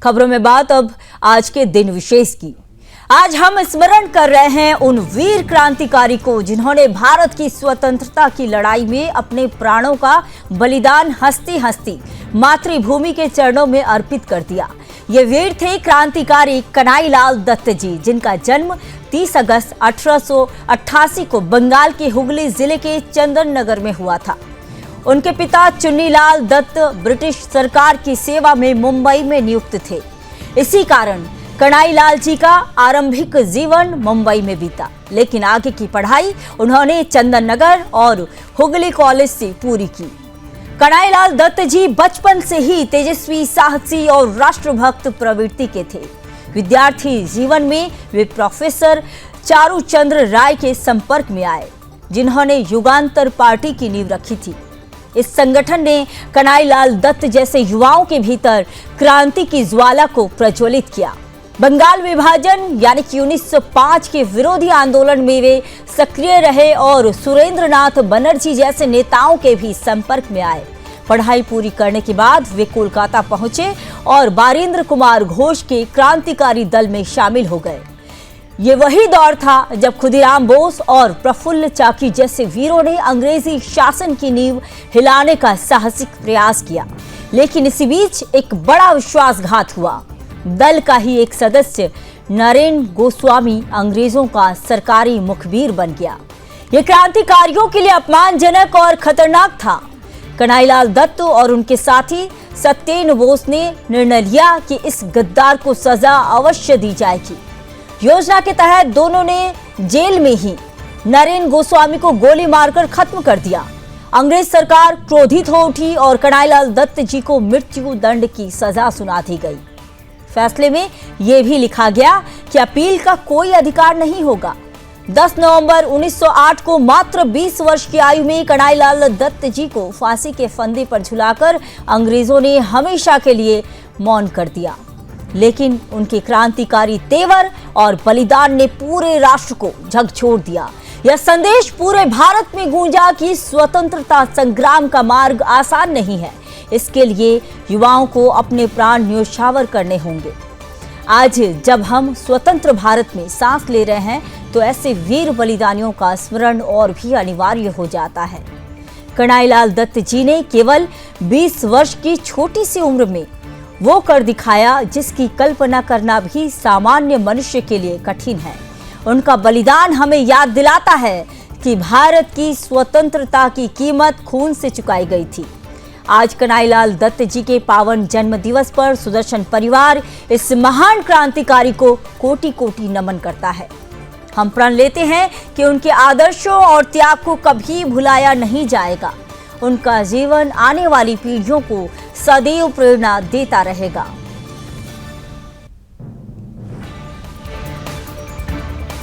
खबरों में बात अब आज के दिन विशेष की। आज हम स्मरण कर रहे हैं उन वीर क्रांतिकारी को जिन्होंने भारत की स्वतंत्रता की लड़ाई में अपने प्राणों का बलिदान हंसती हंसती मातृभूमि के चरणों में अर्पित कर दिया। ये वीर थे क्रांतिकारी कन्हैयालाल दत्त जी, जिनका जन्म 30 अगस्त 1888 को बंगाल के हुगली जिले के चंदन नगर में हुआ था। उनके पिता चुन्नीलाल दत्त ब्रिटिश सरकार की सेवा में मुंबई में नियुक्त थे। इसी कारण कन्हैयालाल जी का आरंभिक जीवन मुंबई में बीता, लेकिन आगे की पढ़ाई उन्होंने चंदन नगर और हुगली कॉलेज से पूरी की। कन्हैयालाल दत्त जी बचपन से ही तेजस्वी, साहसी और राष्ट्रभक्त प्रवृत्ति के थे। विद्यार्थी जीवन में वे प्रोफेसर चारूचंद्र राय के संपर्क में आए, जिन्होंने युगांतर पार्टी की नींव रखी थी। इस संगठन ने कन्हैयालाल दत्त जैसे युवाओं के भीतर क्रांति की ज्वाला को प्रज्वलित किया। बंगाल विभाजन यानी कि 1905 के विरोधी आंदोलन में वे सक्रिय रहे और सुरेंद्रनाथ बनर्जी जैसे नेताओं के भी संपर्क में आए। पढ़ाई पूरी करने के बाद वे कोलकाता पहुंचे और बारिंद्र कुमार घोष के क्रांतिकारी दल में शामिल हो गए। ये वही दौर था जब खुदीराम बोस और प्रफुल्ल चाकी जैसे वीरों ने अंग्रेजी शासन की नींव हिलाने का साहसिक प्रयास किया। लेकिन इसी बीच एक बड़ा विश्वासघात हुआ। दल का ही एक सदस्य नरेन गोस्वामी अंग्रेजों का सरकारी मुखबिर बन गया। यह क्रांतिकारियों के लिए अपमानजनक और खतरनाक था। कन्हैयालाल दत्त और उनके साथी सत्येंद्र बोस ने निर्णय लिया कि इस गद्दार को सजा अवश्य दी जाएगी। योजना के तहत दोनों ने जेल में ही नरेन गोस्वामी को गोली मारकर खत्म कर दिया। अंग्रेज सरकार क्रोधित हो उठी और कन्हैयालाल दत्त जी को मृत्यु दंड की सजा सुना दी गई। फैसले में यह भी लिखा गया कि अपील का कोई अधिकार नहीं होगा। 10 नवंबर 1908 को मात्र 20 वर्ष की आयु में कन्हैयालाल दत्त जी को फांसी के फंदे पर झुलाकर अंग्रेजों ने हमेशा के लिए मौन कर दिया। लेकिन उनके क्रांतिकारी तेवर और बलिदान ने पूरे राष्ट्र को झकझोर दिया। यह संदेश पूरे भारत में गूंजा कि स्वतंत्रता संग्राम का मार्ग आसान नहीं है। इसके लिए युवाओं को अपने प्राण न्योछावर करने होंगे। आज जब हम स्वतंत्र भारत में सांस ले रहे हैं तो ऐसे वीर बलिदानियों का स्मरण और भी अनिवार्य हो जाता है। कन्हैयालाल दत्त जी ने केवल 20 वर्ष की छोटी सी उम्र में वो कर दिखाया जिसकी कल्पना करना भी सामान्य मनुष्य के लिए कठिन है। उनका बलिदान हमें याद दिलाता है कि भारत की स्वतंत्रता की कीमत खून से चुकाई गई थी। आज कन्हैयालाल दत्त जी के पावन जन्म दिवस पर सुदर्शन परिवार इस महान क्रांतिकारी को कोटि कोटि नमन करता है। हम प्रण लेते हैं कि उनके आदर्शों और त्याग को कभी भुलाया नहीं जाएगा। उनका जीवन आने वाली पीढ़ियों को सदैव प्रेरणा देता रहेगा।